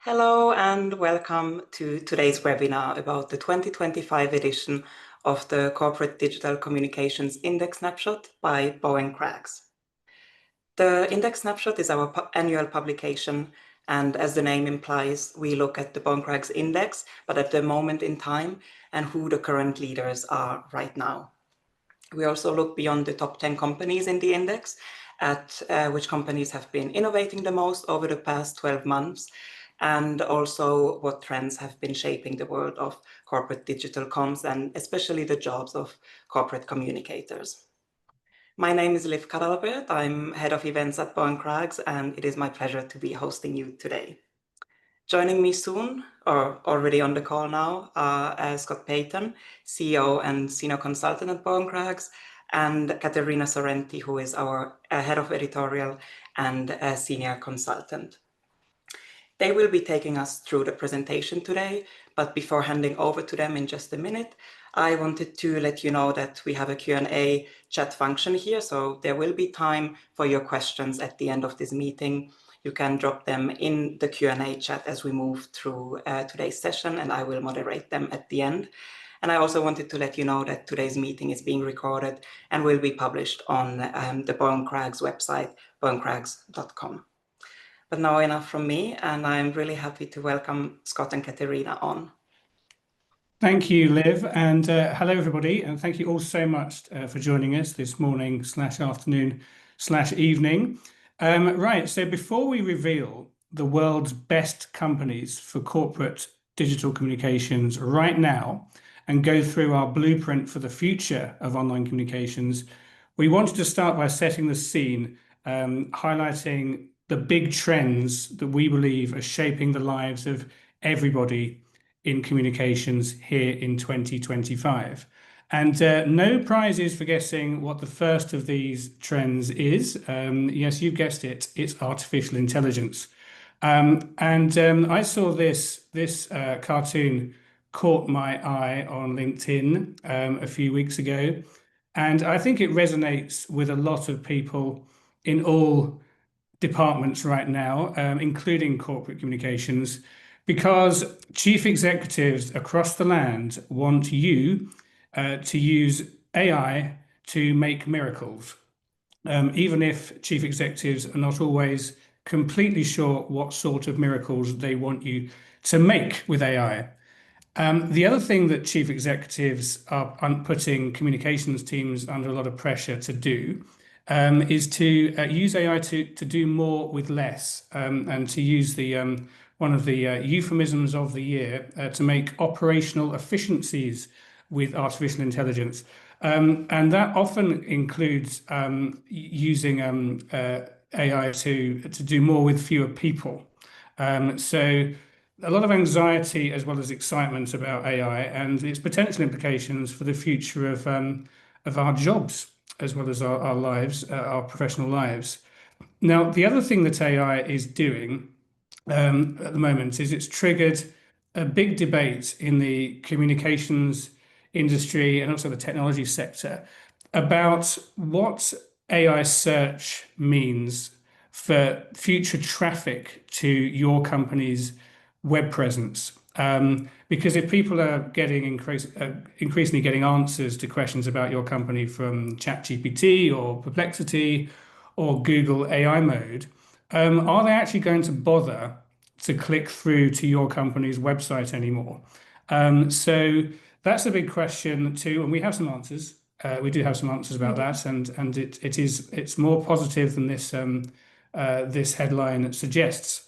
Hello and welcome to today's webinar about the 2025 edition of the Corporate Digital Communications Index Snapshot by Bowen Craggs. The Index Snapshot is our annual publication, and as the name implies, we look at the Bowen Craggs Index, but at the moment in time and who the current leaders are right now. We also look beyond the top 10 companies in the index at which companies have been innovating the most over the past 12 months, and also what trends have been shaping the world of corporate digital comms and especially the jobs of corporate communicators. My name is Liv Kadalabert. I'm head of events at Bowen Craggs, and it is my pleasure to be hosting you today. Joining me soon, or already on the call now, are Scott Payton, CEO and senior consultant at Bowen Craggs, and Caterina Sorenti, who is our head of editorial and a senior consultant. They will be taking us through the presentation today, but before handing over to them in just a minute, I wanted to let you know that we have a Q&A chat function here, so there will be time for your questions at the end of this meeting. You can drop them in the Q&A chat as we move through today's session, and I will moderate them at the end. And I also wanted to let you know that today's meeting is being recorded and will be published on the Bowen Craggs website, bowencraggs.com. But now enough from me, and I'm really happy to welcome Scott and Caterina on. Thank you, Liv, and hello everybody, and thank you all so much for joining us this morning / afternoon / evening. Right, so before we reveal the world's best companies for corporate digital communications right now and go through our blueprint for the future of online communications, we wanted to start by setting the scene, highlighting the big trends that we believe are shaping the lives of everybody in communications here in 2025. And no prizes for guessing what the first of these trends is. Yes, you guessed it, it's artificial intelligence. I saw this cartoon caught my eye on LinkedIn a few weeks ago, and I think it resonates with a lot of people in all departments right now, including corporate communications, because chief executives across the land want you to use AI to make miracles, even if chief executives are not always completely sure what sort of miracles they want you to make with AI. The other thing that chief executives are putting communications teams under a lot of pressure to do is to use AI to do more with less, and to use the one of the euphemisms of the year to make operational efficiencies with artificial intelligence. And that often includes using AI to do more with fewer people. So a lot of anxiety as well as excitement about AI and its potential implications for the future of our jobs as well as our lives, our professional lives. Now, the other thing that AI is doing at the moment is it's triggered a big debate in the communications industry and also the technology sector about what AI search means for future traffic to your company's web presence. Because if people are getting increasingly getting answers to questions about your company from ChatGPT or Perplexity or Google AI mode, are they actually going to bother to click through to your company's website anymore? So that's a big question too, and we have some answers. We do have some answers about that, and it's more positive than this headline suggests.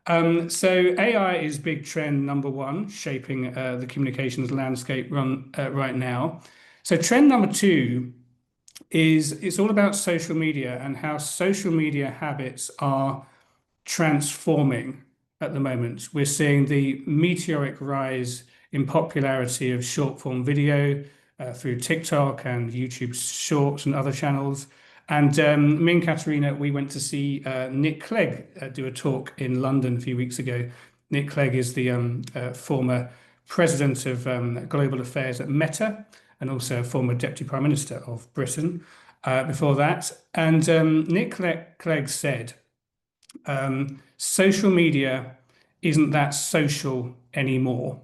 So AI is big trend number one, shaping the communications landscape right now. So trend number two is it's all about social media and how social media habits are transforming at the moment. We're seeing the meteoric rise in popularity of short form video through TikTok and YouTube Shorts and other channels. And me and Caterina, we went to see Nick Clegg do a talk in London a few weeks ago. Nick Clegg is the former president of global affairs at Meta and also a former deputy prime minister of Britain before that. And Nick Clegg said, social media isn't that social anymore.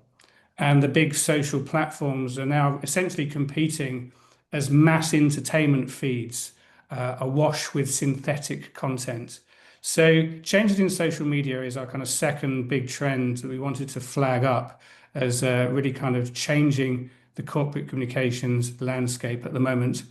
And the big social platforms are now essentially competing as mass entertainment feeds, awash with synthetic content. So changes in social media is our kind of second big trend that we wanted to flag up as really kind of changing the corporate communications landscape at the moment.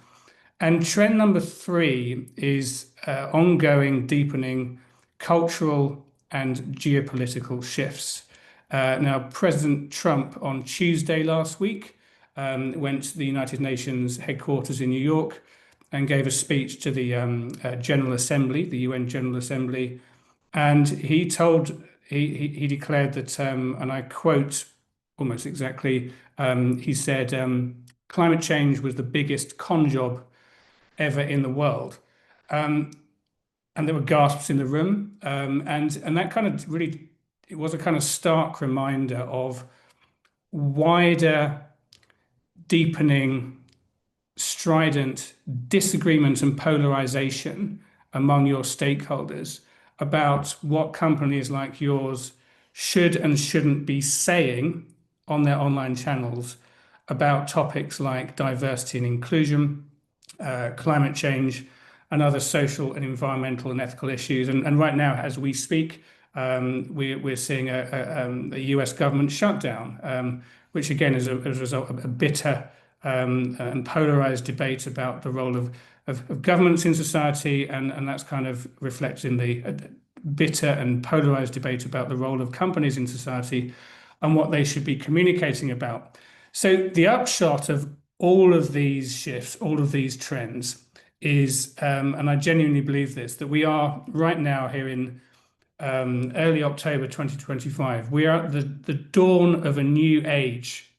And trend number three is ongoing, deepening cultural and geopolitical shifts. Now, President Trump on Tuesday last week went to the United Nations headquarters in New York and gave a speech to the General Assembly, the UN General Assembly, and he declared that, and I quote almost exactly, he said, climate change was the biggest con job ever in the world. And there were gasps in the room. And that kind of really, it was a kind of stark reminder of wider, deepening, strident disagreement and polarization among your stakeholders about what companies like yours should and shouldn't be saying on their online channels about topics like diversity and inclusion, climate change, and other social and environmental and ethical issues. And right now, as we speak, we're seeing a US government shutdown, which again is as a result of a bitter and polarized debate about the role of governments in society, and that's kind of reflected in the bitter and polarized debate about the role of companies in society and what they should be communicating about. So the upshot of all of these shifts, all of these trends is, and I genuinely believe this, that we are right now here in early October 2025, we are at the dawn of a new age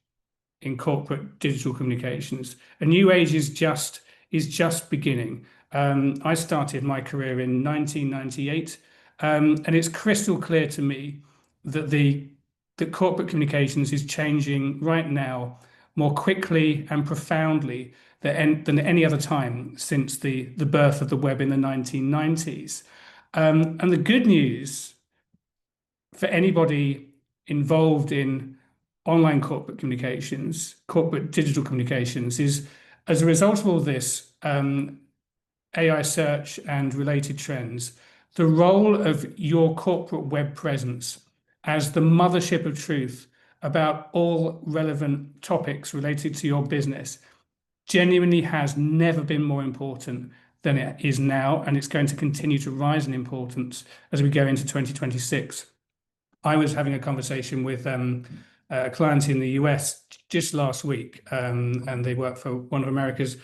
in corporate digital communications. A new age is just beginning. I started my career in 1998, and it's crystal clear to me that the corporate communications is changing right now more quickly and profoundly than any other time since the birth of the web in the 1990s. And the good news for anybody involved in online corporate communications, corporate digital communications, is as a result of all this, AI search and related trends, the role of your corporate web presence as the mothership of truth about all relevant topics related to your business genuinely has never been more important than it is now, and it's going to continue to rise in importance as we go into 2026. I was having a conversation with a client in the US just last week, and they work for one of America's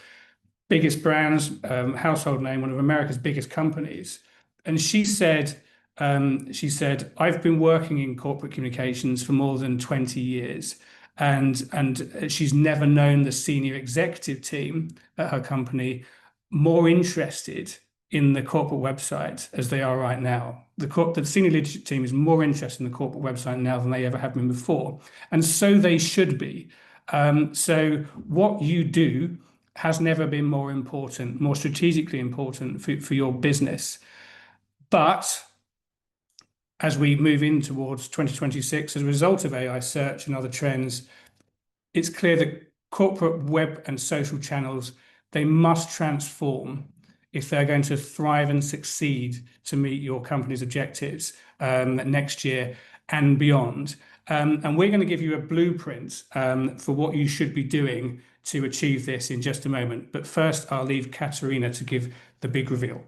biggest brands, household name, one of America's biggest companies. And she said, I've been working in corporate communications for more than 20 years. And she's never known the senior executive team at her company more interested in the corporate website as they are right now. The senior leadership team is more interested in the corporate website now than they ever have been before. And so they should be. So what you do has never been more important, more strategically important for your business. But as we move in towards 2026, as a result of AI search and other trends, it's clear that corporate web and social channels, they must transform if they're going to thrive and succeed to meet your company's objectives next year and beyond. And we're going to give you a blueprint for what you should be doing to achieve this in just a moment. But first, I'll leave Caterina to give the big reveal.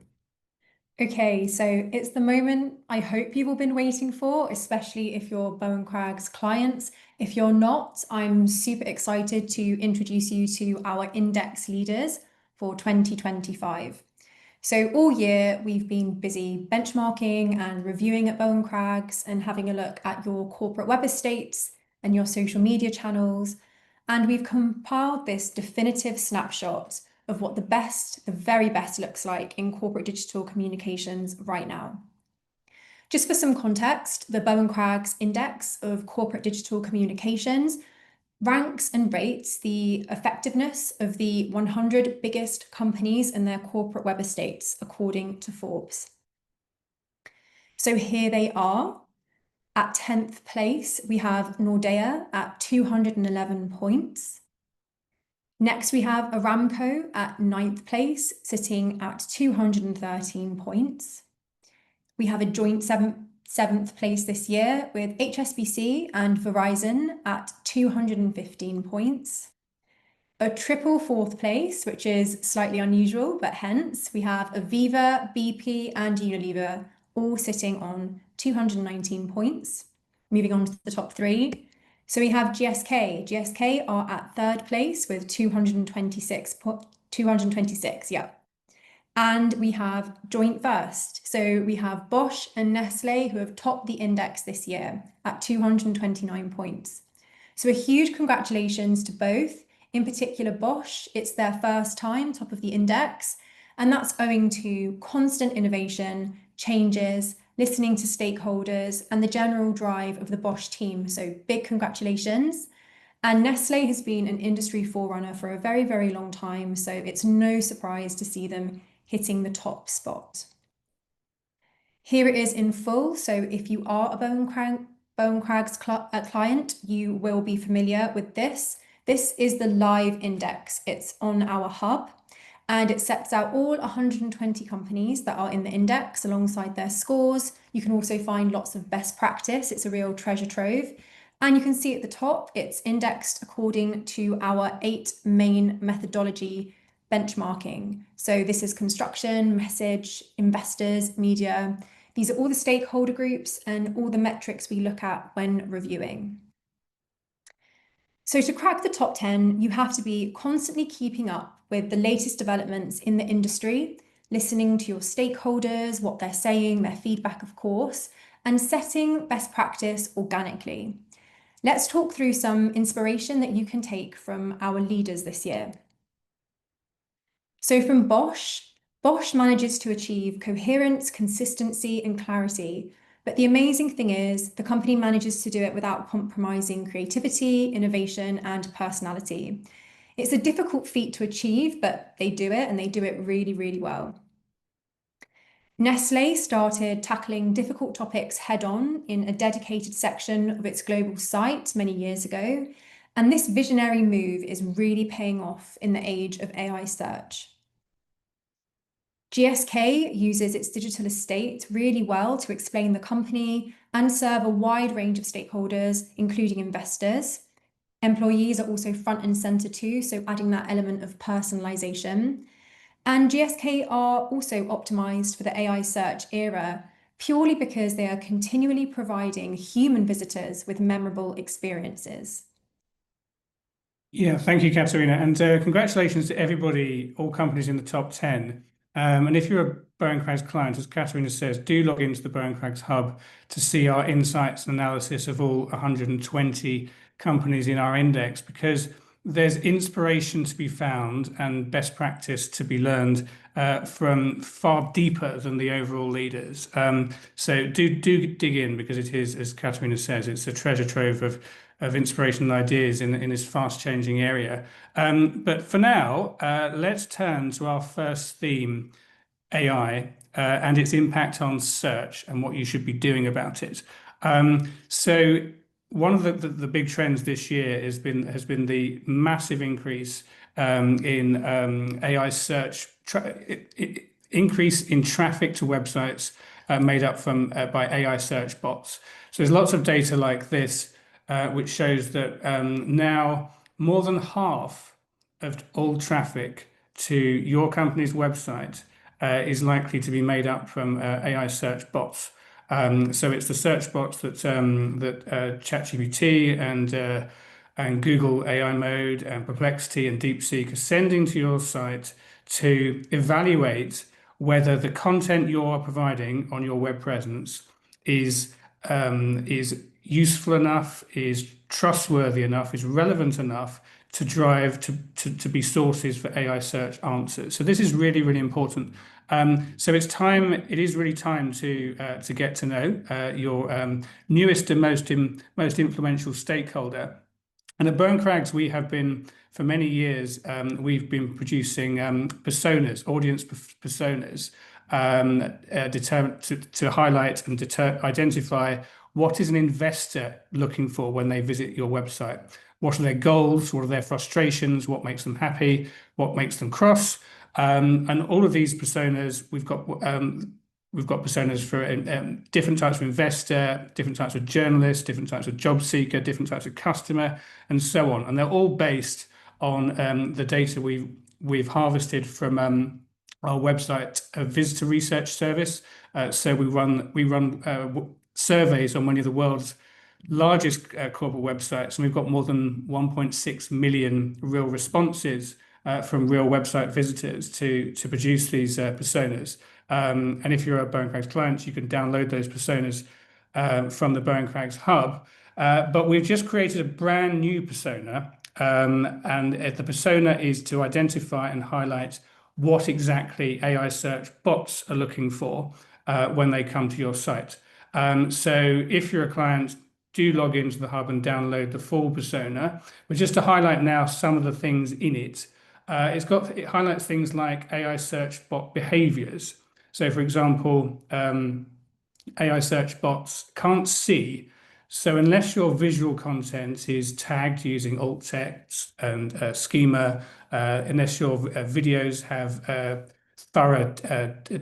Okay, so it's the moment I hope you've all been waiting for, especially if you're Bowen Craggs clients. If you're not, I'm super excited to introduce you to our index leaders for 2025. So all year we've been busy benchmarking and reviewing at Bowen Craggs and having a look at your corporate web estates and your social media channels. And we've compiled this definitive snapshot of what the very best looks like in corporate digital communications right now. Just for some context, the Bowen Craggs Index of Corporate Digital Communications ranks and rates the effectiveness of the 100 biggest companies in their corporate web estates, according to Forbes. So here they are. At 10th place, we have Nordea at 211 points. Next, we have Aramco at 9th place, sitting at 213 points. We have a joint seventh place this year with HSBC and Verizon at 215 points. A triple fourth place, which is slightly unusual, but hence we have Aviva, BP, and Unilever all sitting on 219 points. Moving on to the top three. So we have GSK. GSK are at third place with 226, yeah. And we have joint first. So we have Bosch and Nestle who have topped the index this year at 229 points. So a huge congratulations to both. In particular, Bosch, it's their first time top of the index, and that's owing to constant innovation, changes, listening to stakeholders, and the general drive of the Bosch team. So big congratulations. And Nestle has been an industry forerunner for a very, very long time, so it's no surprise to see them hitting the top spot. Here it is in full. So if you are a Bowen Craggs client, you will be familiar with this. This is the live index. It's on our hub, and it sets out all 120 companies that are in the index alongside their scores. You can also find lots of best practice. It's a real treasure trove. And you can see at the top, it's indexed according to our 8 main methodology benchmarking. So this is construction, message, investors, media. These are all the stakeholder groups and all the metrics we look at when reviewing. So to crack the top 10, you have to be constantly keeping up with the latest developments in the industry, listening to your stakeholders, what they're saying, their feedback, of course, and setting best practice organically. Let's talk through some inspiration that you can take from our leaders this year. So from Bosch manages to achieve coherence, consistency, and clarity. But the amazing thing is the company manages to do it without compromising creativity, innovation, and personality. It's a difficult feat to achieve, but they do it, and they do it really, really well. Nestle started tackling difficult topics head-on in a dedicated section of its global site many years ago, and this visionary move is really paying off in the age of AI search. GSK uses its digital estate really well to explain the company and serve a wide range of stakeholders, including investors. Employees are also front and center too, so adding that element of personalization. And GSK are also optimized for the AI search era, purely because they are continually providing human visitors with memorable experiences. Yeah, thank you, Caterina, and congratulations to everybody, all companies in the top 10. And if you're a Bowen Craggs client, as Caterina says, do log into the Bowen Craggs Hub to see our insights and analysis of all 120 companies in our index, because there's inspiration to be found and best practice to be learned from far deeper than the overall leaders. So do dig in, because it is, as Caterina says, it's a treasure trove of inspiration and ideas in this fast-changing area. But for now, let's turn to our first theme, AI, and its impact on search and what you should be doing about it. So one of the big trends this year has been the massive increase in AI search, increase in traffic to websites made up by AI search bots. So there's lots of data like this which shows that now more than half of all traffic to your company's website is likely to be made up from AI search bots. So it's the search bots that ChatGPT and Google AI Mode and Perplexity and DeepSeek are sending to your site to evaluate whether the content you're providing on your web presence is useful enough, is trustworthy enough, is relevant enough to drive to be sources for AI search answers. So this is really, really important. So it's time. It is really time to get to know your newest and most influential stakeholder. And at Bowen Craggs, we have been for many years. We've been producing personas, audience personas, determined to highlight and identify what is an investor looking for when they visit your website? What are their goals? What are their frustrations? What makes them happy? What makes them cross? And all of these personas, we've got personas for different types of investor, different types of journalist, different types of job seeker, different types of customer, and so on. And they're all based on the data we've harvested from our website visitor research service. So we run surveys on many of the world's largest corporate websites, and we've got more than 1.6 million real responses from real website visitors to produce these personas. And if you're a Bowen Craggs client, you can download those personas from the Bowen Craggs hub. But we've just created a brand new persona, and the persona is to identify and highlight what exactly AI search bots are looking for when they come to your site. So if you're a client, do log into the hub and download the full persona. But just to highlight now some of the things in it, it highlights things like AI search bot behaviors. So, for example, AI search bots can't see. So unless your visual content is tagged using alt text and schema, unless your videos have thorough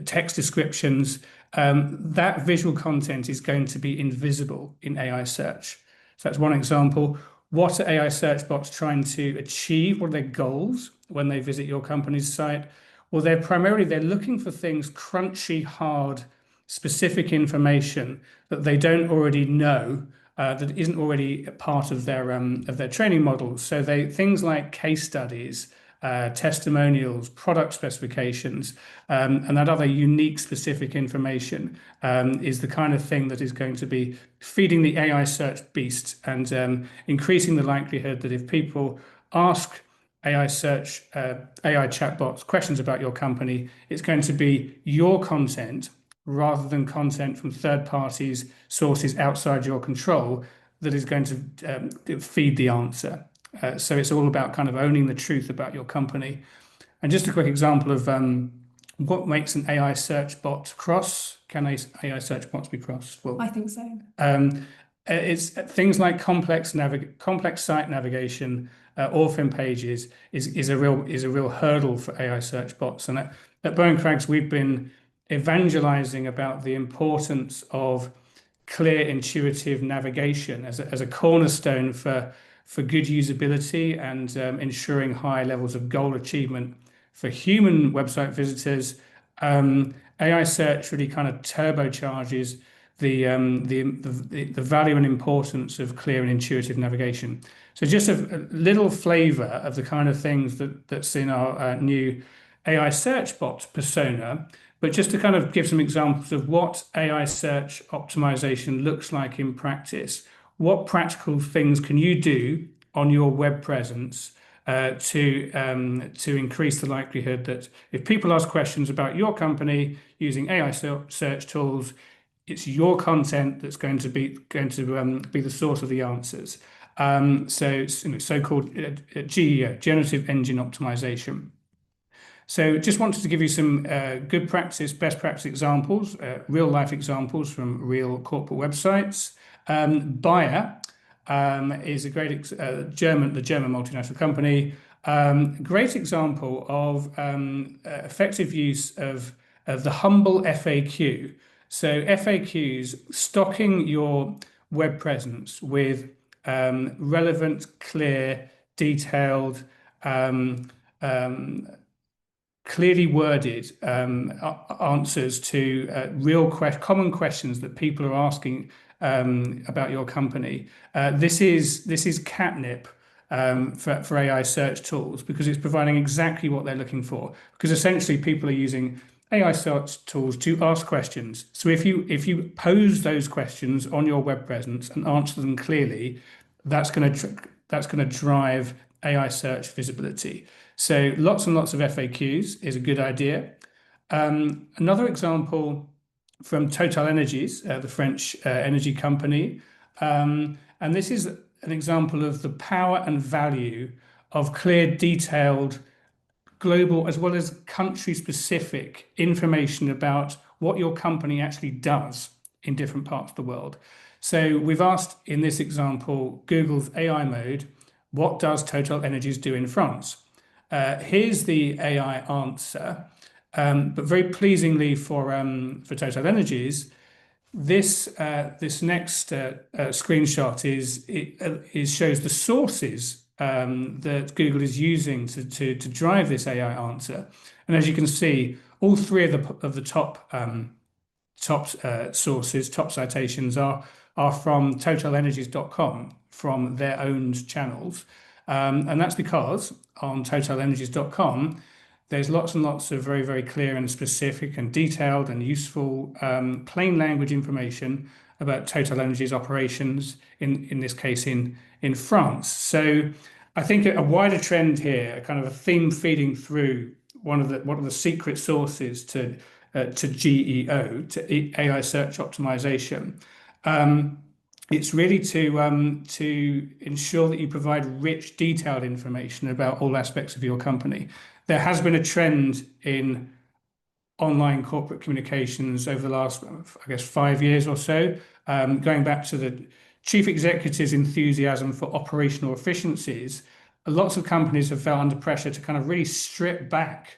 text descriptions, that visual content is going to be invisible in AI search. So that's one example. What are AI search bots trying to achieve? What are their goals when they visit your company's site? Well, they're looking for things crunchy, hard, specific information that they don't already know, that isn't already part of their training models. So things like case studies, testimonials, product specifications, and that other unique specific information is the kind of thing that is going to be feeding the AI search beast and increasing the likelihood that if people ask AI chatbots questions about your company, it's going to be your content rather than content from third parties, sources outside your control that is going to feed the answer. So it's all about kind of owning the truth about your company. And just a quick example of what makes an AI search bot cross. Can AI search bots be cross? I think so. It's things like complex site navigation, orphan pages is a real hurdle for AI search bots. And at Bowen Craggs, we've been evangelizing about the importance of clear, intuitive navigation as a cornerstone for good usability and ensuring high levels of goal achievement for human website visitors. AI search really kind of turbocharges the value and importance of clear and intuitive navigation. So just a little flavor of the kind of things that's in our new AI search bot persona, but just to kind of give some examples of what AI search optimization looks like in practice. What practical things can you do on your web presence to increase the likelihood that if people ask questions about your company using AI search tools, it's your content that's going to be the source of the answers. So so-called GEO, generative engine optimization. So just wanted to give you some good practice, best practice examples, real life examples from real corporate websites. Bayer is a great the German multinational company. Great example of effective use of the humble FAQ. So FAQs, stocking your web presence with relevant, clear, detailed, clearly worded answers to common questions that people are asking about your company. This is catnip for AI search tools because it's providing exactly what they're looking for. Because essentially, people are using AI search tools to ask questions. So if you pose those questions on your web presence and answer them clearly, that's going to drive AI search visibility. So lots and lots of FAQs is a good idea. Another example from Total Energies, the French energy company. And this is an example of the power and value of clear, detailed, global as well as country-specific information about what your company actually does. in different parts of the world. So we've asked in this example, Google's AI mode, what does Total Energies do in France? Here's the AI answer, but very pleasingly for Total Energies, this next screenshot shows the sources that Google is using to drive this AI answer, and as you can see, all three of the top sources, top citations are from totalenergies.com, from their owned channels, and that's because on totalenergies.com there's lots and lots of very, very clear and specific and detailed and useful plain language information about Total Energies operations, in this case in France. So I think a wider trend here, kind of a theme feeding through one of the secret sources to GEO, to AI search optimization. It's really to ensure that you provide rich, detailed information about all aspects of your company. There has been a trend in online corporate communications over the last, I guess, 5 years or so, going back to the chief executive's enthusiasm for operational efficiencies. Lots of companies have felt under pressure to kind of really strip back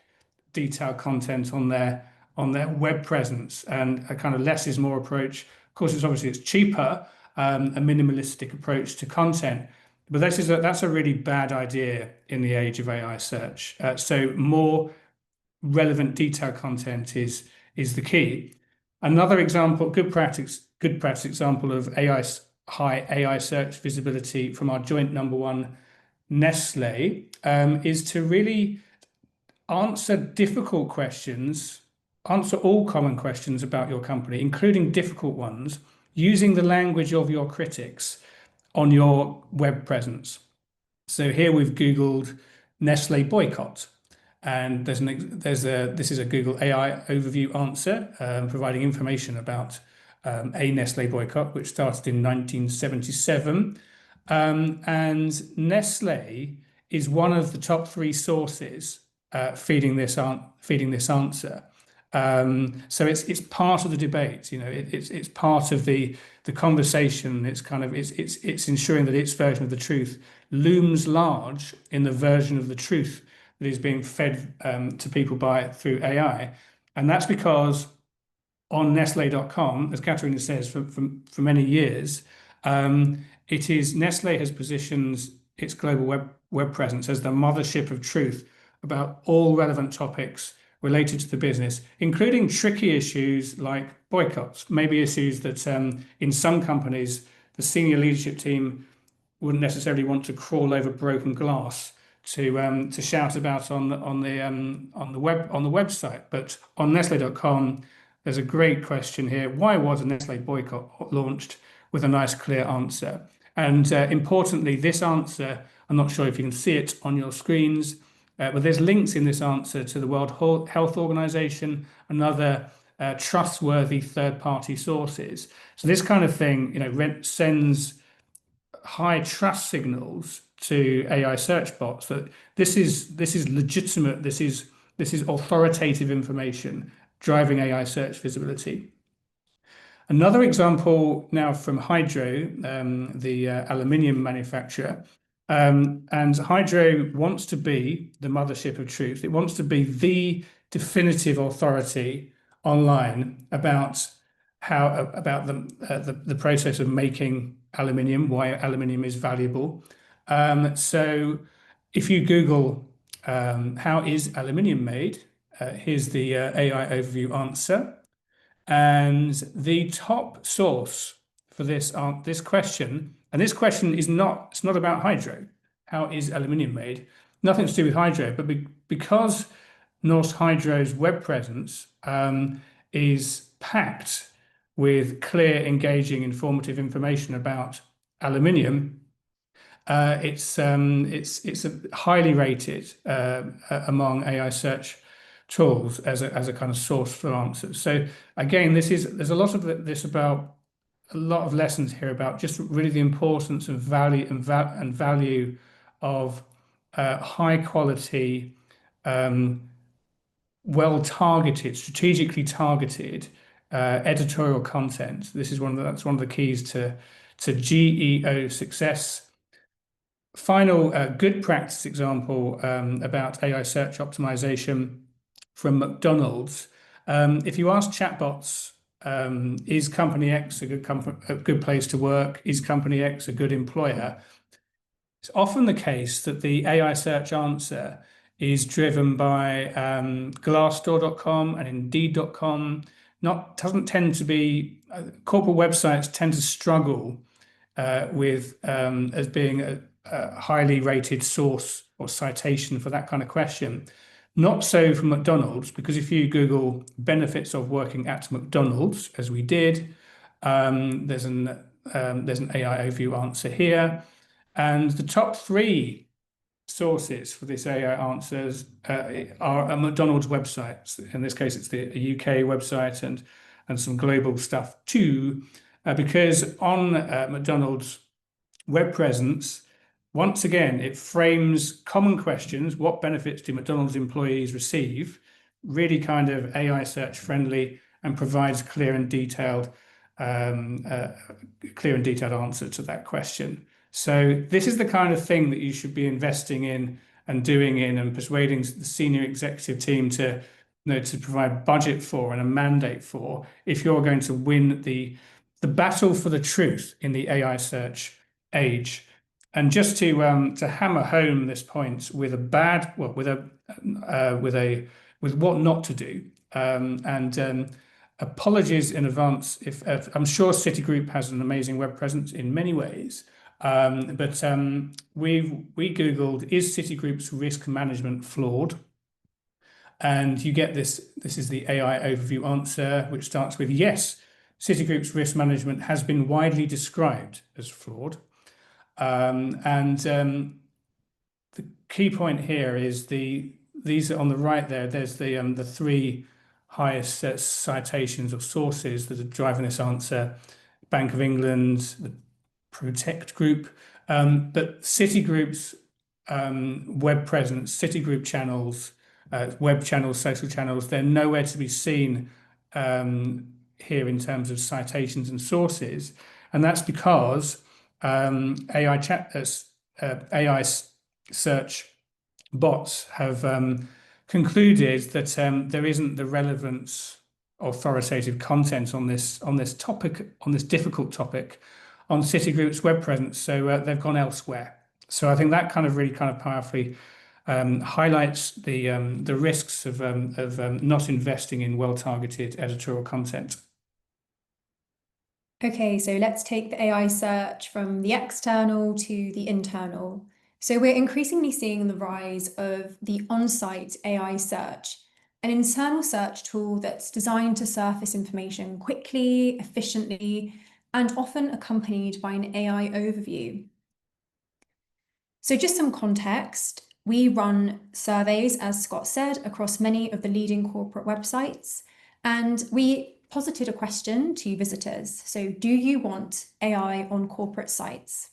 detailed content on their web presence, and a kind of less is more approach. Of course, it's cheaper, a minimalistic approach to content, but that's a really bad idea in the age of AI search. So more relevant detailed content is the key. Another example, good practice example of high AI search visibility from our joint number one, Nestle, is to really answer difficult questions, answer all common questions about your company, including difficult ones, using the language of your critics on your web presence. So here we've Googled Nestle boycott, and this is a Google AI overview answer, providing information about a Nestle boycott, which started in 1977. And Nestle is one of the top three sources feeding this answer. So it's part of the debate. It's part of the conversation. It's ensuring that its version of the truth looms large in the version of the truth that is being fed to people through AI, and that's because on Nestle.com, as Caterina says, for many years, Nestle has positioned its global web presence as the mothership of truth about all relevant topics related to the business, including tricky issues like boycotts, maybe issues that in some companies the senior leadership team wouldn't necessarily want to crawl over broken glass to shout about on the website. But on Nestle.com, there's a great question here: why was a Nestle boycott launched? With a nice clear answer. And importantly, this answer, I'm not sure if you can see it on your screens, but there's links in this answer to the World Health Organization and other trustworthy third-party sources. So this kind of thing, sends high trust signals to AI search bots that this is legitimate, this is authoritative information driving AI search visibility. Another example now from Hydro, the aluminium manufacturer. And Hydro wants to be the mothership of truth. It wants to be the definitive authority online about the process of making aluminium, why aluminium is valuable. So if you Google how is aluminium made, here's the AI overview answer. And the top source for this question, and this question it's not about Hydro. How is aluminium made? Nothing to do with Hydro, but because Norsk Hydro's web presence is packed with clear, engaging, informative information about aluminium, it's highly rated among AI search tools as a kind of source for answers. So again, there's a lot of a lot of lessons here about just really the importance of value of high quality, well targeted, strategically targeted editorial content. That's one of the keys to GEO success. Final good practice example about AI search optimization from McDonald's. If you ask chatbots, is company X a good place to work? Is company X a good employer? It's often the case that the AI search answer is driven by Glassdoor.com and Indeed.com. Doesn't tend to be corporate websites tend to struggle with as being a highly rated source or citation for that kind of question. Not so for McDonald's, because if you Google benefits of working at McDonald's, as we did, there's an AI overview answer here. And the top 3 sources for this AI answers are a McDonald's website. In this case, it's the UK website and some global stuff too, because on McDonald's web presence, once again, it frames common questions. What benefits do McDonald's employees receive? Really kind of AI search friendly, and provides clear and detailed answer to that question. So this is the kind of thing that you should be investing in and doing and persuading the senior executive team to provide budget for and a mandate for, if you're going to win the battle for the truth in the AI search age. And just to hammer home this point with what not to do, apologies in advance if I'm sure Citigroup has an amazing web presence in many ways, but we Googled, is Citigroup's risk management flawed? And you get this is the AI overview answer, which starts with, yes, Citigroup's risk management has been widely described as flawed. The key point here is these are on the right there. There's the 3 highest citations or sources that are driving this answer: Bank of England, the Protect Group, but Citigroup's web presence, Citigroup channels, web channels, social channels, they're nowhere to be seen here in terms of citations and sources, and that's because AI search bots have concluded that there isn't the relevant authoritative content on this difficult topic on Citigroup's web presence, so they've gone elsewhere. So I think that really powerfully highlights the risks of not investing in well-targeted editorial content. Okay, so let's take the AI search from the external to the internal. So we're increasingly seeing the rise of the on-site AI search, an internal search tool that's designed to surface information quickly, efficiently, and often accompanied by an AI overview. So just some context, we run surveys, as Scott said, across many of the leading corporate websites, and we posited a question to visitors. So, do you want AI on corporate sites?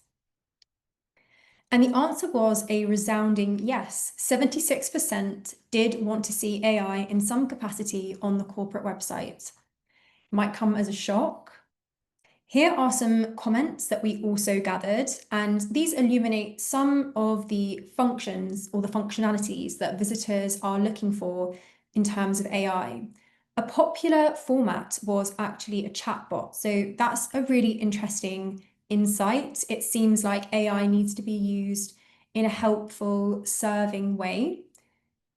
And the answer was a resounding yes. 76% did want to see AI in some capacity on the corporate website. Might come as a shock. Here are some comments that we also gathered, and these illuminate some of the functions or the functionalities that visitors are looking for in terms of AI. A popular format was actually a chatbot. So that's a really interesting insight. It seems like AI needs to be used in a helpful, serving way.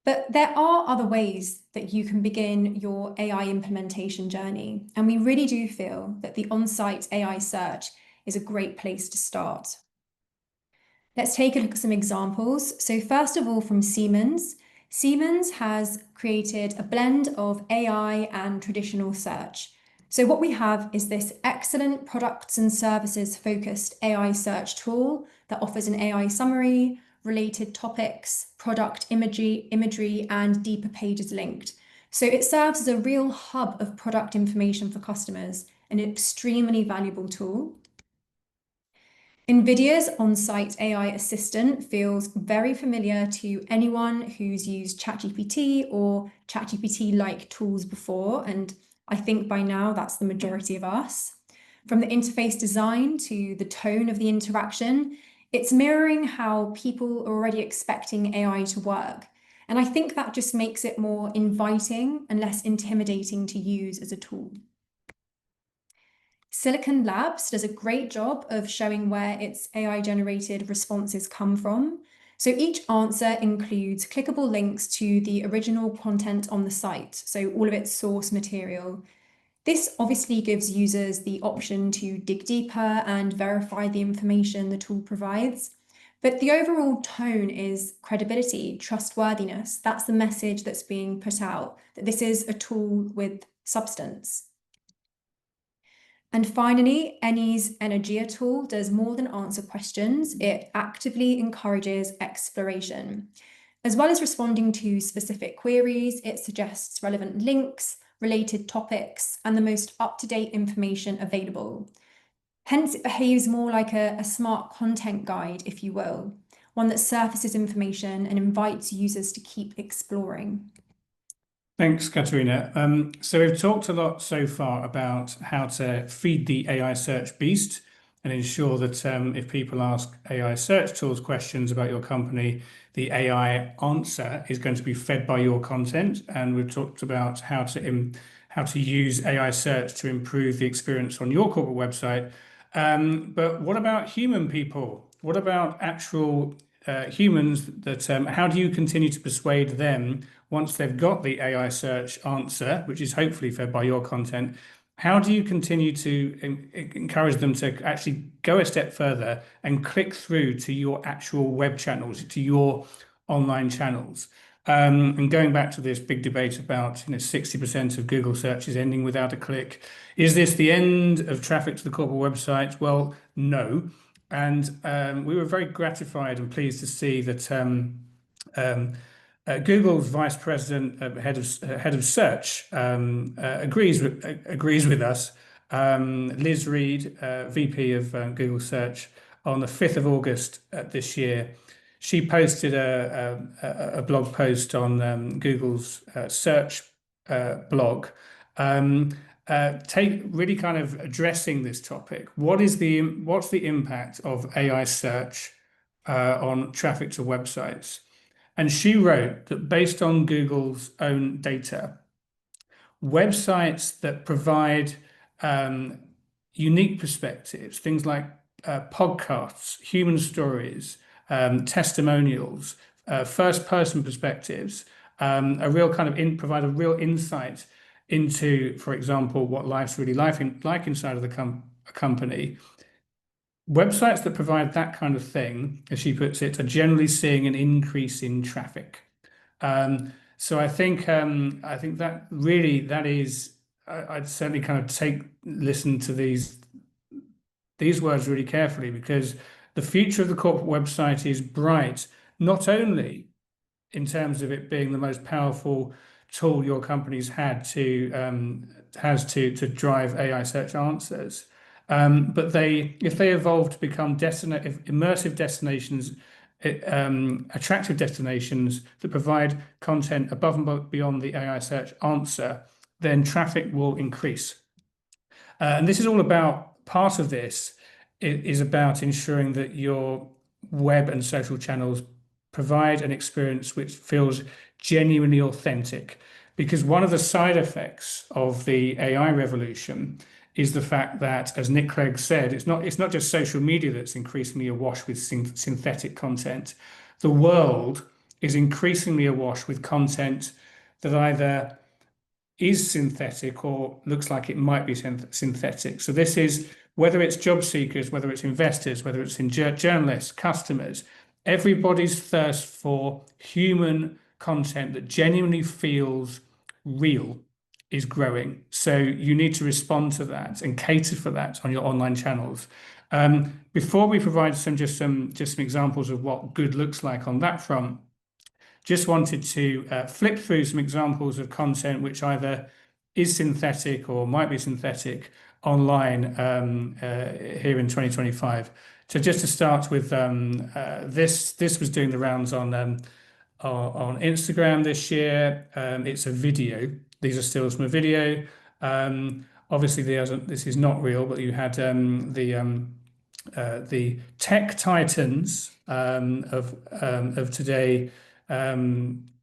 But there are other ways that you can begin your AI implementation journey. And we really do feel that the on-site AI search is a great place to start. Let's take a look at some examples. So first of all, from Siemens. Siemens has created a blend of AI and traditional search. So what we have is this excellent products and services focused AI search tool that offers an AI summary, related topics, product imagery, and deeper pages linked. So it serves as a real hub of product information for customers, an extremely valuable tool. NVIDIA's on-site AI assistant feels very familiar to anyone who's used ChatGPT or ChatGPT-like tools before, and I think by now that's the majority of us. From the interface design to the tone of the interaction, it's mirroring how people are already expecting AI to work. And I think that just makes it more inviting and less intimidating to use as a tool. Silicon Labs does a great job of showing where its AI-generated responses come from. So each answer includes clickable links to the original content on the site, so all of its source material. This obviously gives users the option to dig deeper and verify the information the tool provides. But the overall tone is credibility, trustworthiness. That's the message that's being put out, that this is a tool with substance. And finally, Any's Energia tool does more than answer questions. It actively encourages exploration. As well as responding to specific queries, it suggests relevant links, related topics, and the most up-to-date information available. Hence, it behaves more like a smart content guide, if you will, one that surfaces information and invites users to keep exploring. Thanks, Caterina. So we've talked a lot so far about how to feed the AI search beast and ensure that if people ask AI search tools questions about your company, the AI answer is going to be fed by your content. And we've talked about how to use AI search to improve the experience on your corporate website. But what about human people? What about actual humans that how do you continue to persuade them once they've got the AI search answer, which is hopefully fed by your content? How do you continue to encourage them to actually go a step further and click through to your actual web channels, to your online channels? And going back to this big debate about 60% of Google searches ending without a click, is this the end of traffic to the corporate website? Well, no. And we were very gratified and pleased to see that Google's vice president, head of search, agrees with us. Liz Reed, VP of Google Search, on the 5th of August this year, she posted a blog post on Google's search blog, really kind of addressing this topic. What's the impact of AI search on traffic to websites? And she wrote that based on Google's own data, websites that provide unique perspectives, things like podcasts, human stories, testimonials, first-person perspectives, provide a real insight into, for example, what life's really like inside of a company. Websites that provide that kind of thing, as she puts it, are generally seeing an increase in traffic. So I think that really I'd certainly kind of listen to these words really carefully, because the future of the corporate website is bright, not only in terms of it being the most powerful tool your company's has to drive AI search answers. But if they evolve to become immersive destinations, attractive destinations that provide content above and beyond the AI search answer, then traffic will increase. And this is all about, part of this is about ensuring that your web and social channels provide an experience which feels genuinely authentic. Because one of the side effects of the AI revolution is the fact that, as Nick Clegg said, it's not just social media that's increasingly awash with synthetic content. The world is increasingly awash with content that either is synthetic or looks like it might be synthetic. So this is, whether it's job seekers, whether it's investors, whether it's journalists, customers, everybody's thirst for human content that genuinely feels real is growing. So you need to respond to that and cater for that on your online channels. Before we provide some examples of what good looks like on that front, just wanted to flip through some examples of content which either is synthetic or might be synthetic online here in 2025. So just to start with, this was doing the rounds on Instagram this year. It's a video. These are stills from a video. Obviously, this is not real, but you had the tech titans of today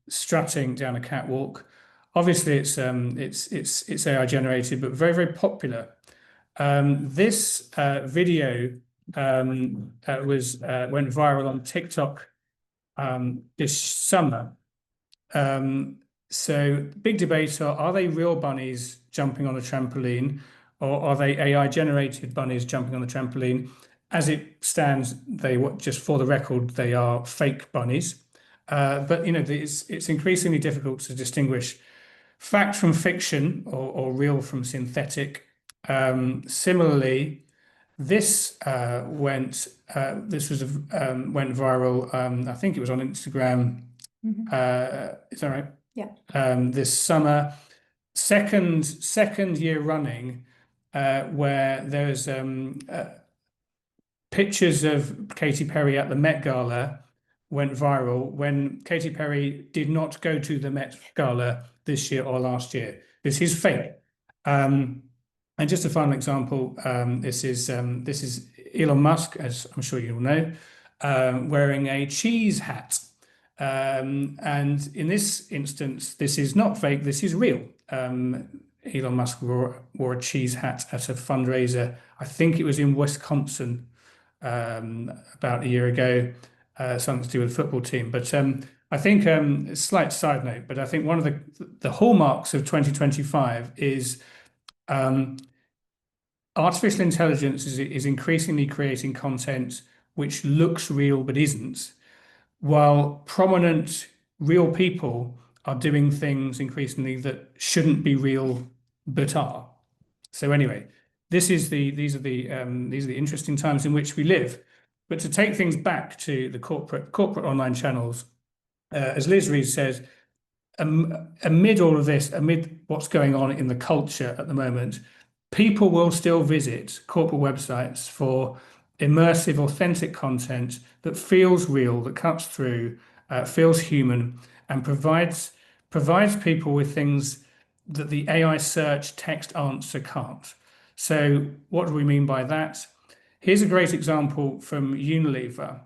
strutting down a catwalk. Obviously, it's AI generated, but very, very popular. This video went viral on TikTok this summer. So big debate: are they real bunnies jumping on a trampoline, or are they AI generated bunnies jumping on the trampoline? As it stands, just for the record, they are fake bunnies. But it's increasingly difficult to distinguish fact from fiction or real from synthetic. Similarly, this went viral. I think it was on Instagram. Is that right? Yeah. This summer, second year running, where there's pictures of Katy Perry at the Met Gala went viral when Katy Perry did not go to the Met Gala this year or last year. This is fake. And just a final example, this is Elon Musk, as I'm sure you all know, wearing a cheese hat. And in this instance, this is not fake, this is real. Elon Musk wore a cheese hat at a fundraiser. I think it was in Wisconsin about a year ago, something to do with the football team. But I think a slight side note, but I think one of the hallmarks of 2025 is artificial intelligence is increasingly creating content which looks real but isn't, while prominent real people are doing things increasingly that shouldn't be real but are. So anyway, these are the interesting times in which we live. But to take things back to the corporate online channels, as Liz Reed says, amid all of this, amid what's going on in the culture at the moment, people will still visit corporate websites for immersive, authentic content that feels real, that cuts through, feels human, and provides people with things that the AI search text answer can't. So what do we mean by that? Here's a great example from Unilever.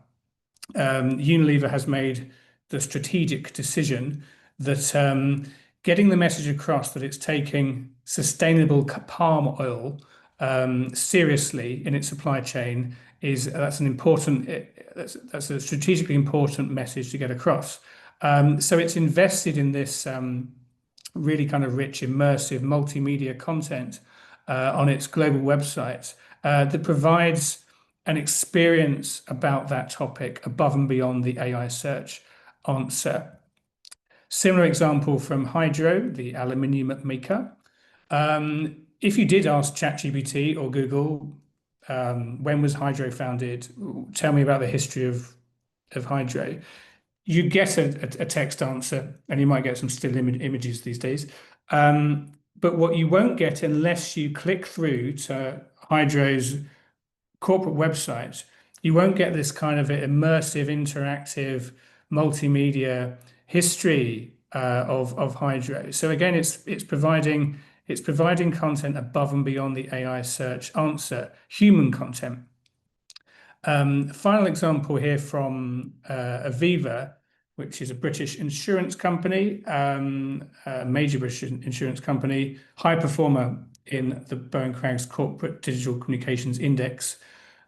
Unilever has made the strategic decision that getting the message across that it's taking sustainable palm oil seriously in its supply chain that's a strategically important message to get across. So it's invested in this really kind of rich, immersive multimedia content on its global website that provides an experience about that topic above and beyond the AI search answer. Similar example from Hydro, the aluminium maker. If you did ask ChatGPT or Google, when was Hydro founded? Tell me about the history of Hydro. You get a text answer, and you might get some still images these days. But what you won't get unless you click through to Hydro's corporate website, you won't get this kind of immersive, interactive, multimedia history of Hydro. So again, it's providing content above and beyond the AI search answer, human content. Final example here from Aviva, which is a British insurance company, a major British insurance company, high performer in the Bowen Craggs Corporate Digital Communications Index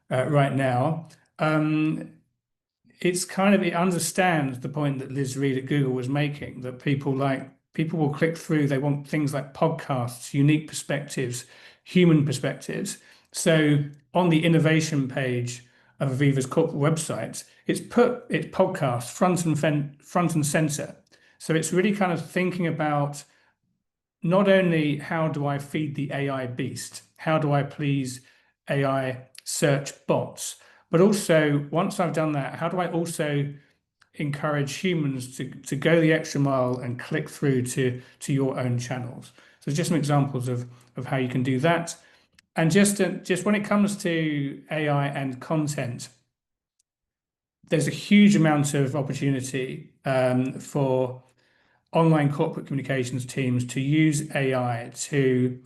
right now. It understands the point that Liz Reed at Google was making, that people will click through, they want things like podcasts, unique perspectives, human perspectives. So on the innovation page of Aviva's corporate website, it's put its podcast front and center. So it's really kind of thinking about not only how do I feed the AI beast, how do I please AI search bots, but also once I've done that, how do I also encourage humans to go the extra mile and click through to your own channels? So just some examples of how you can do that. And just when it comes to AI and content, there's a huge amount of opportunity for online corporate communications teams to use AI to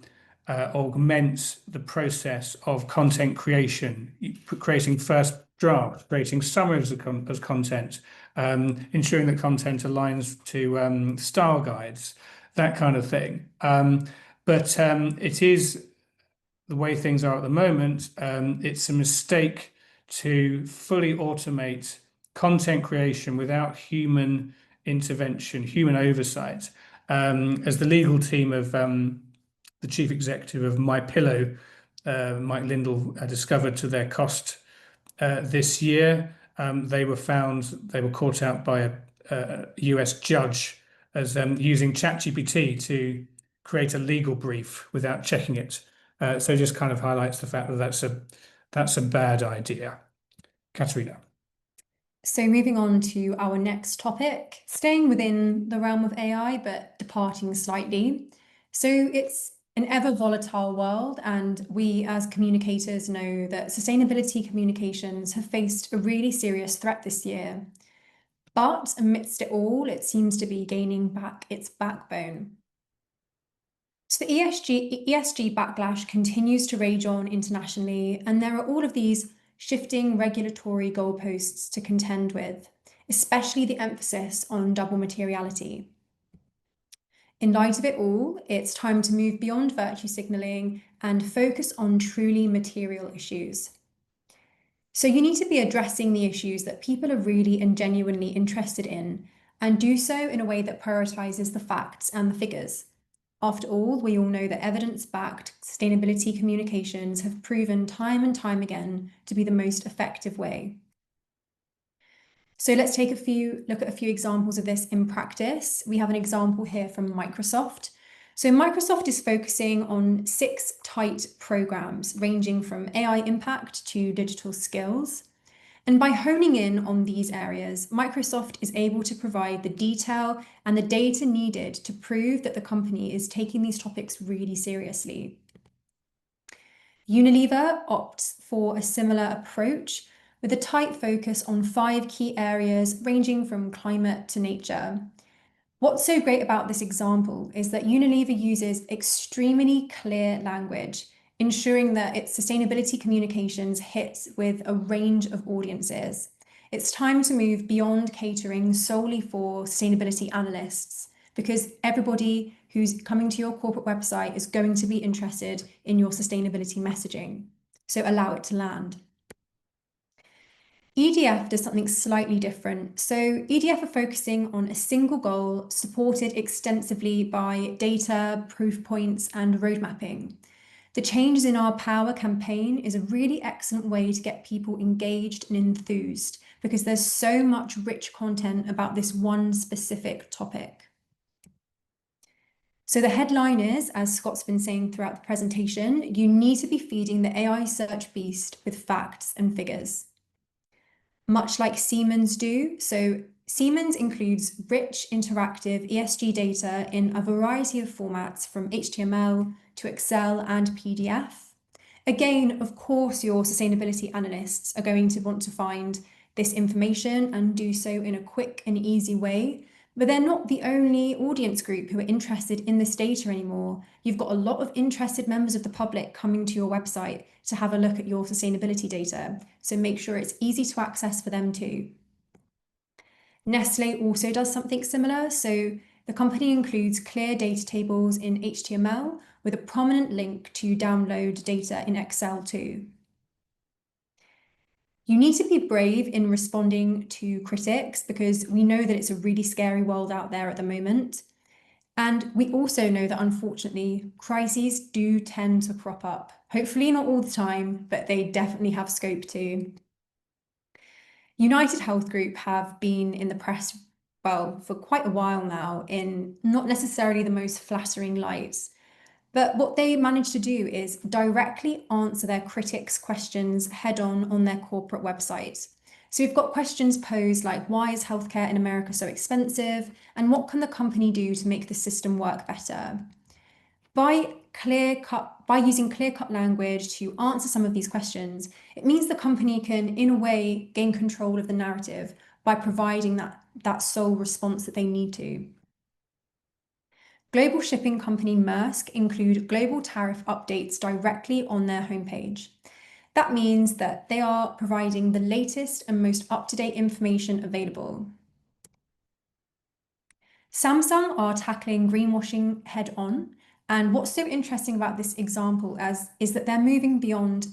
augment the process of content creation, creating first drafts, creating summaries of content, ensuring that content aligns to style guides, that kind of thing. But it is the way things are at the moment. It's a mistake to fully automate content creation without human intervention, human oversight. As the legal team of the chief executive of MyPillow, Mike Lindell, discovered to their cost this year, they were caught out by a US judge as using ChatGPT to create a legal brief without checking it. So it just kind of highlights the fact that that's a bad idea. Caterina. So moving on to our next topic, staying within the realm of AI, but departing slightly. So it's an ever volatile world, and we as communicators know that sustainability communications have faced a really serious threat this year. But amidst it all, it seems to be gaining back its backbone. So the ESG backlash continues to rage on internationally, and there are all of these shifting regulatory goalposts to contend with, especially the emphasis on double materiality. In light of it all, it's time to move beyond virtue signaling and focus on truly material issues. So you need to be addressing the issues that people are really and genuinely interested in, and do so in a way that prioritizes the facts and the figures. After all, we all know that evidence-backed sustainability communications have proven time and time again to be the most effective way. So let's take look at a few examples of this in practice. We have an example here from Microsoft. So Microsoft is focusing on 6 tight programs ranging from AI impact to digital skills. And by honing in on these areas, Microsoft is able to provide the detail and the data needed to prove that the company is taking these topics really seriously. Unilever opts for a similar approach with a tight focus on 5 key areas ranging from climate to nature. What's so great about this example is that Unilever uses extremely clear language, ensuring that its sustainability communications hit with a range of audiences. It's time to move beyond catering solely for sustainability analysts, because everybody who's coming to your corporate website is going to be interested in your sustainability messaging. So allow it to land. EDF does something slightly different. So EDF are focusing on a single goal supported extensively by data, proof points, and road mapping. The Changes in Our Power campaign is a really excellent way to get people engaged and enthused, because there's so much rich content about this one specific topic. So the headline is, as Scott's been saying throughout the presentation, you need to be feeding the AI search beast with facts and figures. Much like Siemens do. So Siemens includes rich, interactive ESG data in a variety of formats from HTML to Excel and PDF. Again, of course, your sustainability analysts are going to want to find this information and do so in a quick and easy way. But they're not the only audience group who are interested in this data anymore. You've got a lot of interested members of the public coming to your website to have a look at your sustainability data. So make sure it's easy to access for them too. Nestle also does something similar. So the company includes clear data tables in HTML with a prominent link to download data in Excel too. You need to be brave in responding to critics, because we know that it's a really scary world out there at the moment. And we also know that, unfortunately, crises do tend to crop up. Hopefully not all the time, but they definitely have scope to. United Health Group have been in the press, well, for quite a while now, in not necessarily the most flattering lights. But what they managed to do is directly answer their critics' questions head-on their corporate website. So we've got questions posed like, why is healthcare in America so expensive? And what can the company do to make the system work better? By using clear-cut language to answer some of these questions, it means the company can, in a way, gain control of the narrative by providing that sole response that they need to. Global shipping company Maersk include global tariff updates directly on their homepage. That means that they are providing the latest and most up-to-date information available. Samsung are tackling greenwashing head on. And what's so interesting about this example is that they're moving beyond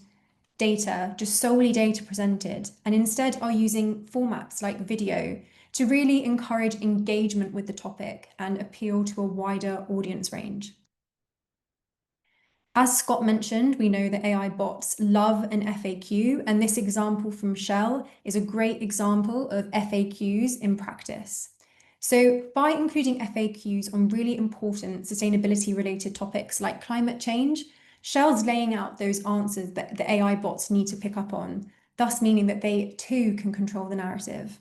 data, just solely data presented, and instead are using formats like video to really encourage engagement with the topic and appeal to a wider audience range. As Scott mentioned, we know that AI bots love an FAQ, and this example from Shell is a great example of FAQs in practice. So by including FAQs on really important sustainability-related topics like climate change, Shell's laying out those answers that the AI bots need to pick up on, thus meaning that they too can control the narrative.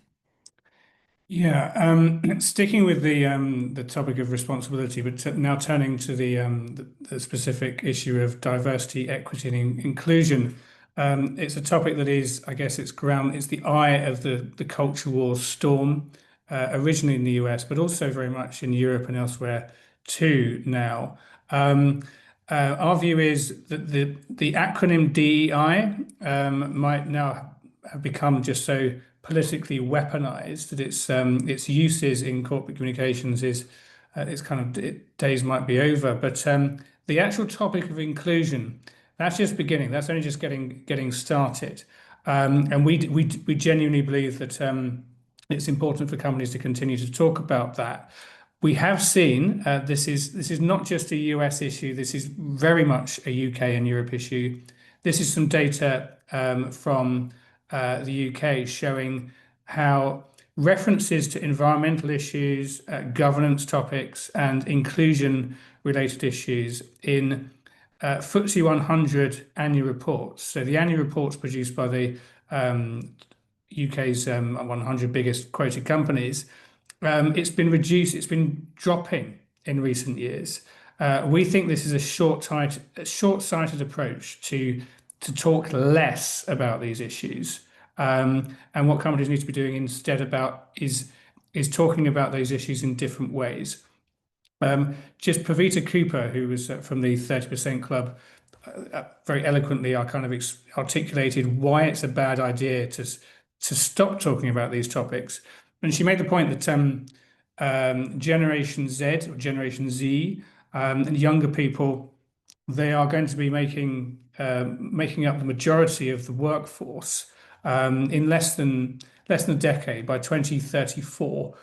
Yeah, sticking with the topic of responsibility, but now turning to the specific issue of diversity, equity, and inclusion. It's a topic that is, I guess, it's the eye of the culture war storm, originally in the US, but also very much in Europe and elsewhere too now. Our view is that the acronym DEI might now have become just so politically weaponized that its uses in corporate communications is it's kind of days might be over. But the actual topic of inclusion, that's just beginning. That's only just getting started. And we genuinely believe that it's important for companies to continue to talk about that. We have seen this is not just a US issue. This is very much a UK and Europe issue. This is some data from the UK showing how references to environmental issues, governance topics, and inclusion-related issues in FTSE 100 annual reports. So the annual reports produced by the UK's 100 biggest quoted companies. It's been reduced. It's been dropping in recent years. We think this is a short-sighted approach to talk less about these issues. And what companies need to be doing instead is talking about those issues in different ways. Just Pavita Cooper, who was from the 30% Club, very eloquently articulated why it's a bad idea to stop talking about these topics. And she made the point that Generation Z or Generation Z and younger people, they are going to be making up the majority of the workforce in less than a decade. By 2034,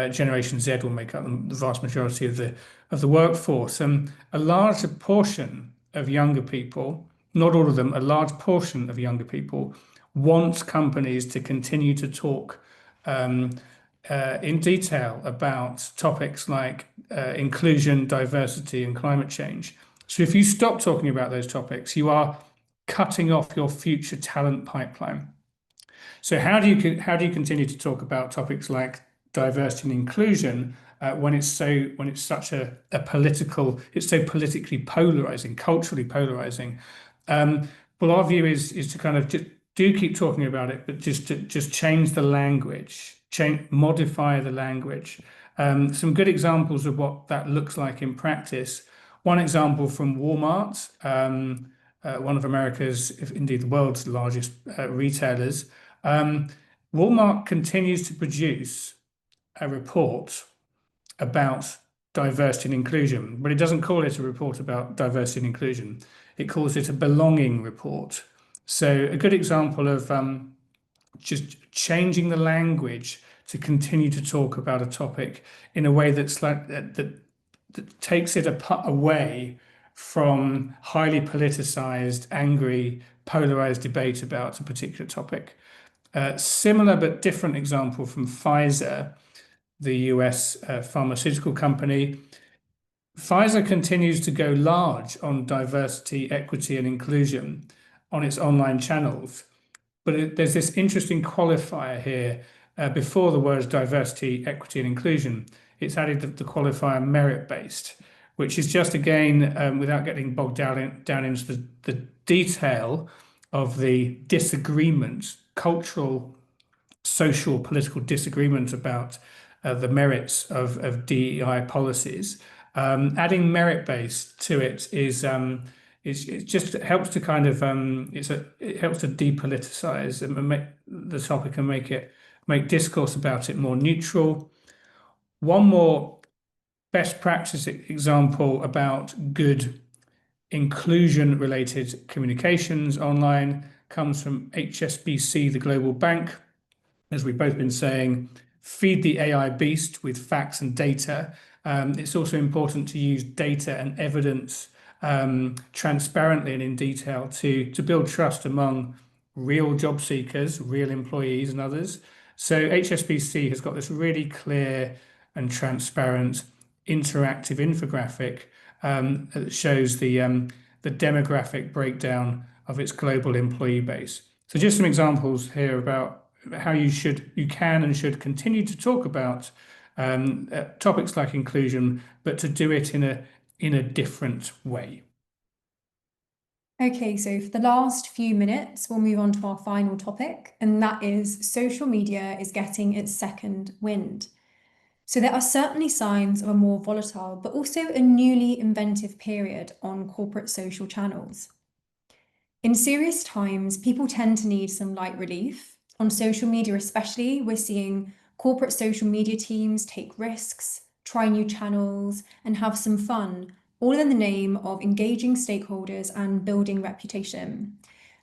Generation Z will make up the vast majority of the workforce, and a larger portion of younger people, not all of them, a large portion of younger people want companies to continue to talk in detail about topics like inclusion, diversity, and climate change. So if you stop talking about those topics, you are cutting off your future talent pipeline. So how do you continue to talk about topics like diversity and inclusion when it's such a political, it's so politically polarizing, culturally polarizing? Well, our view is to kind of just do keep talking about it, but just change the language, modify the language. Some good examples of what that looks like in practice. One example from Walmart, one of America's, if indeed the world's largest retailers. Walmart continues to produce a report about diversity and inclusion, but it doesn't call it a report about diversity and inclusion. It calls it a belonging report. So a good example of just changing the language to continue to talk about a topic in a way that's like that takes it away from highly politicized, angry, polarized debate about a particular topic. Similar but different example from Pfizer, the US pharmaceutical company. Pfizer continues to go large on diversity, equity, and inclusion on its online channels. But there's this interesting qualifier here. Before the words diversity, equity, and inclusion, it's added the qualifier merit-based, which is just, again, without getting bogged down into the detail of the disagreement, cultural, social, political disagreement about the merits of DEI policies. Adding merit-based to it is it just helps to kind of it helps to depoliticize and make the topic and make discourse about it more neutral. One more best practice example about good inclusion-related communications online comes from HSBC, the global bank. As we've both been saying, feed the AI beast with facts and data. It's also important to use data and evidence transparently and in detail to build trust among real job seekers, real employees, and others. So HSBC has got this really clear and transparent interactive infographic that shows the demographic breakdown of its global employee base. So just some examples here about how you can and should continue to talk about topics like inclusion, but to do it in a different way. Okay, so for the last few minutes, we'll move on to our final topic, and that is social media is getting its second wind. So there are certainly signs of a more volatile, but also a newly inventive period on corporate social channels. In serious times, people tend to need some light relief. On social media especially, we're seeing corporate social media teams take risks, try new channels, and have some fun, all in the name of engaging stakeholders and building reputation.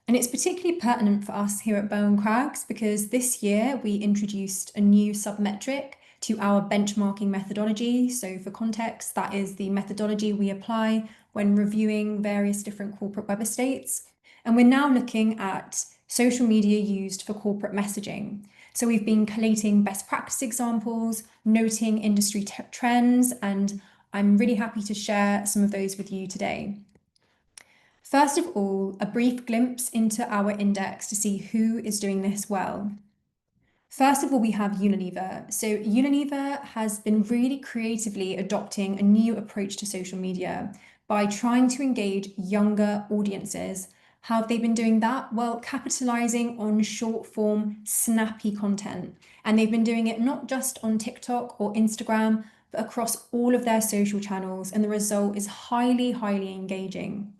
And it's particularly pertinent for us here at Bowen Craggs because this year we introduced a new submetric to our benchmarking methodology. So for context, that is the methodology we apply when reviewing various different corporate web estates. And we're now looking at social media used for corporate messaging. So we've been collating best practice examples, noting industry trends, and I'm really happy to share some of those with you today. First of all, a brief glimpse into our index to see who is doing this well. First of all, we have Unilever. So Unilever has been really creatively adopting a new approach to social media by trying to engage younger audiences. How have they been doing that? Well, capitalizing on short form, snappy content. And they've been doing it not just on TikTok or Instagram, but across all of their social channels. And the result is highly, highly engaging.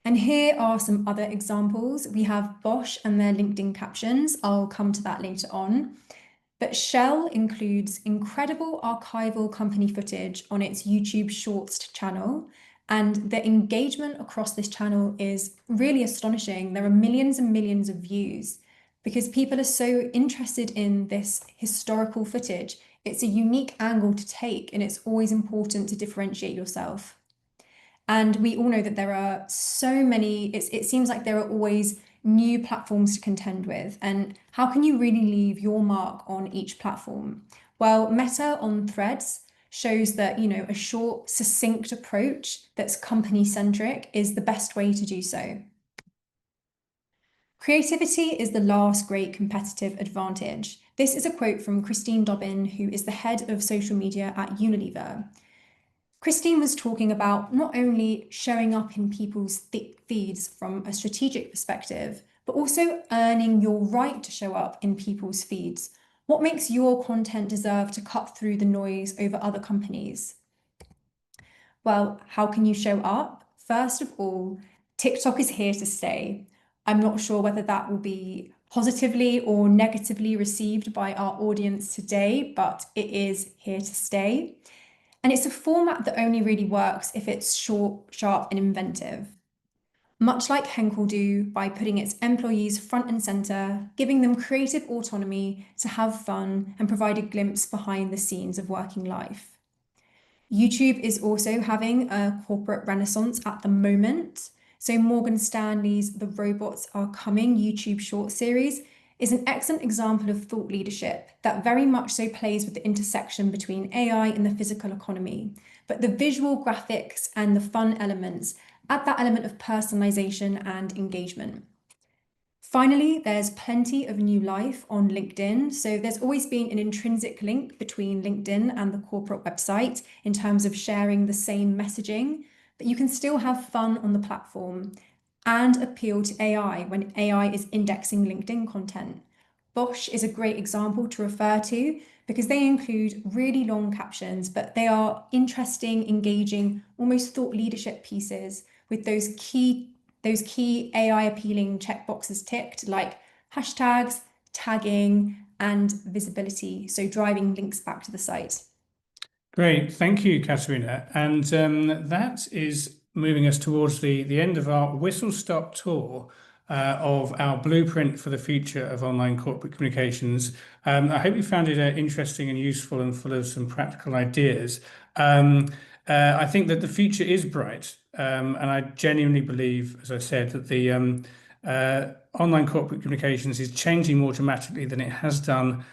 And here are some other examples. We have Bosch and their LinkedIn captions. I'll come to that later on. But Shell includes incredible archival company footage on its YouTube Shorts channel. And the engagement across this channel is really astonishing. There are millions and millions of views because people are so interested in this historical footage. It's a unique angle to take, and it's always important to differentiate yourself. And we all know that there are so many, it seems like there are always new platforms to contend with. And how can you really leave your mark on each platform? Well, Meta on Threads shows that, a short, succinct approach that's company-centric is the best way to do so. Creativity is the last great competitive advantage. This is a quote from Christine Dobbin, who is the head of social media at Unilever. Christine was talking about not only showing up in people's feeds from a strategic perspective, but also earning your right to show up in people's feeds. What makes your content deserve to cut through the noise over other companies? Well, how can you show up? First of all, TikTok is here to stay. I'm not sure whether that will be positively or negatively received by our audience today, but it is here to stay. And it's a format that only really works if it's short, sharp, and inventive. Much like Henkel do by putting its employees front and center, giving them creative autonomy to have fun and provide a glimpse behind the scenes of working life. YouTube is also having a corporate renaissance at the moment. So Morgan Stanley's The Robots Are Coming YouTube short series is an excellent example of thought leadership that very much so plays with the intersection between AI and the physical economy. But the visual graphics and the fun elements add that element of personalization and engagement. Finally, there's plenty of new life on LinkedIn. So there's always been an intrinsic link between LinkedIn and the corporate website in terms of sharing the same messaging, but you can still have fun on the platform and appeal to AI when AI is indexing LinkedIn content. Bosch is a great example to refer to because they include really long captions, but they are interesting, engaging, almost thought leadership pieces with those key AI appealing checkboxes ticked, like hashtags, tagging, and visibility, so driving links back to the site. Great, thank you, Caterina. And that is moving us towards the end of our whistle-stop tour of our blueprint for the future of online corporate communications. I hope you found it interesting and useful and full of some practical ideas. I think that the future is bright, and I genuinely believe, as I said, that the online corporate communications is changing more dramatically than it has done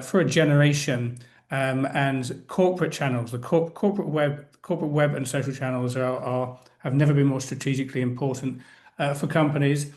for a generation. And corporate channels, the corporate web and social channels have never been more strategically important for companies.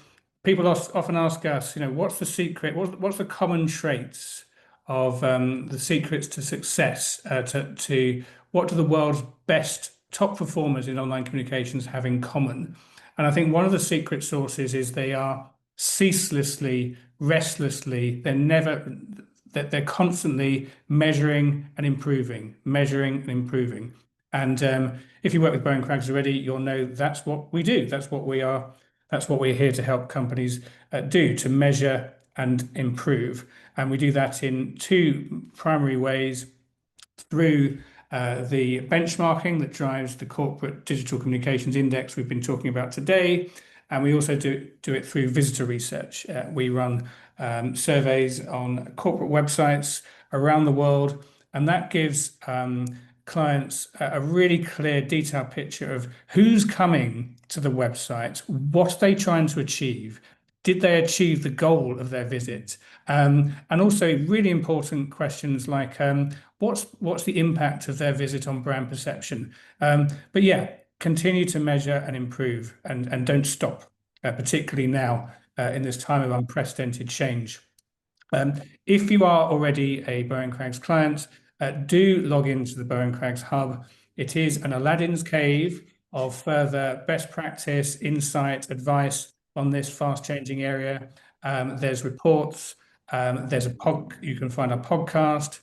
People often ask us, what's the secret? What's the common traits of the secrets to success? To what do the world's best top performers in online communications have in common? And I think one of the secret sources is they are ceaselessly, restlessly, they're constantly measuring and improving, measuring and improving. And if you work with Bowen Craggs already, you'll know that's what we do. That's what we are. That's what we're here to help companies do, to measure and improve. And we do that in two primary ways: through the benchmarking that drives the Corporate Digital Communications Index we've been talking about today. And we also do it through visitor research. We run surveys on corporate websites around the world, and that gives clients a really clear, detailed picture of who's coming to the website, what are they trying to achieve, did they achieve the goal of their visit, and also really important questions like what's the impact of their visit on brand perception. But yeah, continue to measure and improve, and don't stop, particularly now in this time of unprecedented change. If you are already a Bowen Craggs client, do log into the Bowen Craggs Hub. It is an Aladdin's cave of further best practice, insight, advice on this fast-changing area. There's reports. You can find a podcast.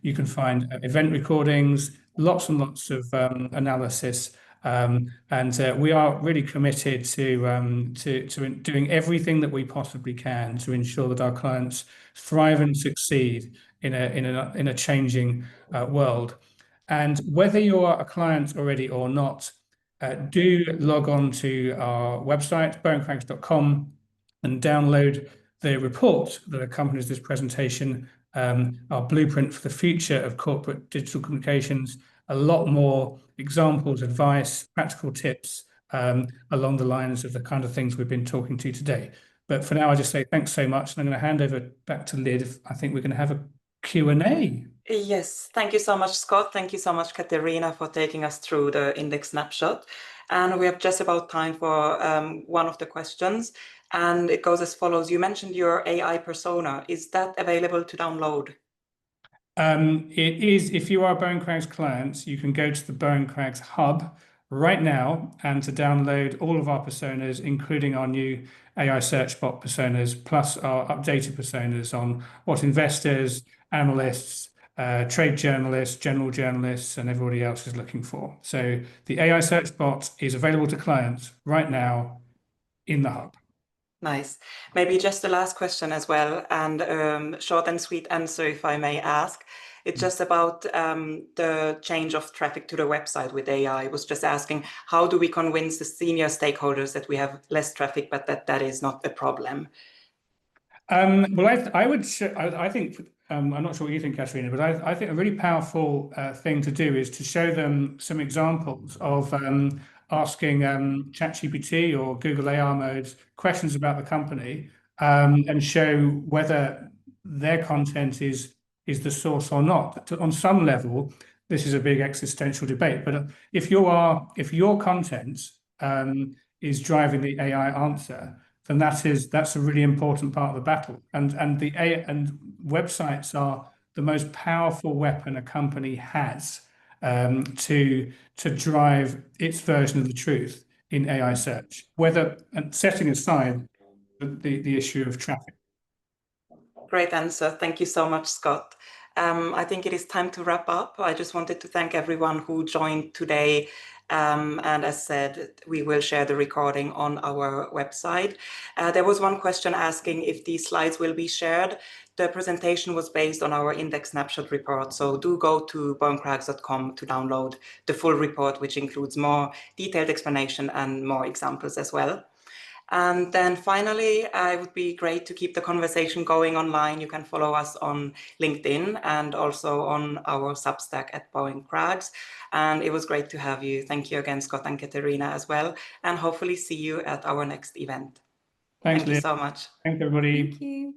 You can find event recordings, lots and lots of analysis. And we are really committed to doing everything that we possibly can to ensure that our clients thrive and succeed in a changing world. And whether you are a client already or not, do log on to our website, bowencraggs.com, and download the report that accompanies this presentation, our blueprint for the future of corporate digital communications. A lot more examples, advice, practical tips along the lines of the kind of things we've been talking to today. But for now, I just say thanks so much, and I'm going to hand over back to Liv. I think we're going to have a Q&A. Yes, thank you so much, Scott. Thank you so much, Caterina, for taking us through the index snapshot. And we have just about time for one of the questions. And it goes as follows. You mentioned your AI persona. Is that available to download? It is. If you are a Bowen Craggs client, you can go to the Bowen Craggs Hub right now and to download all of our personas, including our new AI search bot personas, plus our updated personas on what investors, analysts, trade journalists, general journalists, and everybody else is looking for. So the AI search bot is available to clients right now in the Hub. Nice. Maybe just the last question as well, and short and sweet answer, if I may ask. It's just about the change of traffic to the website with AI. I was just asking, how do we convince the senior stakeholders that we have less traffic, but that is not a problem? Well, I think, I'm not sure what you think, Caterina, but I think a really powerful thing to do is to show them some examples of asking ChatGPT or Google AR modes questions about the company, and show whether their content is the source or not. On some level, this is a big existential debate, but if your content is driving the AI answer, then that's a really important part of the battle. And websites are the most powerful weapon a company has to drive its version of the truth in AI search, and setting aside the issue of traffic. Great answer. Thank you so much, Scott. I think it is time to wrap up. I just wanted to thank everyone who joined today. And as said, we will share the recording on our website. There was one question asking if these slides will be shared. The presentation was based on our index snapshot report, so do go to bowencraggs.com to download the full report, which includes more detailed explanation and more examples as well. And then finally, it would be great to keep the conversation going online. You can follow us on LinkedIn and also on our Substack at Bowen Craggs. And it was great to have you. Thank you again, Scott and Caterina as well. And hopefully see you at our next event. Thanks, Thank you Liv. so much. Thanks, everybody. Thank you.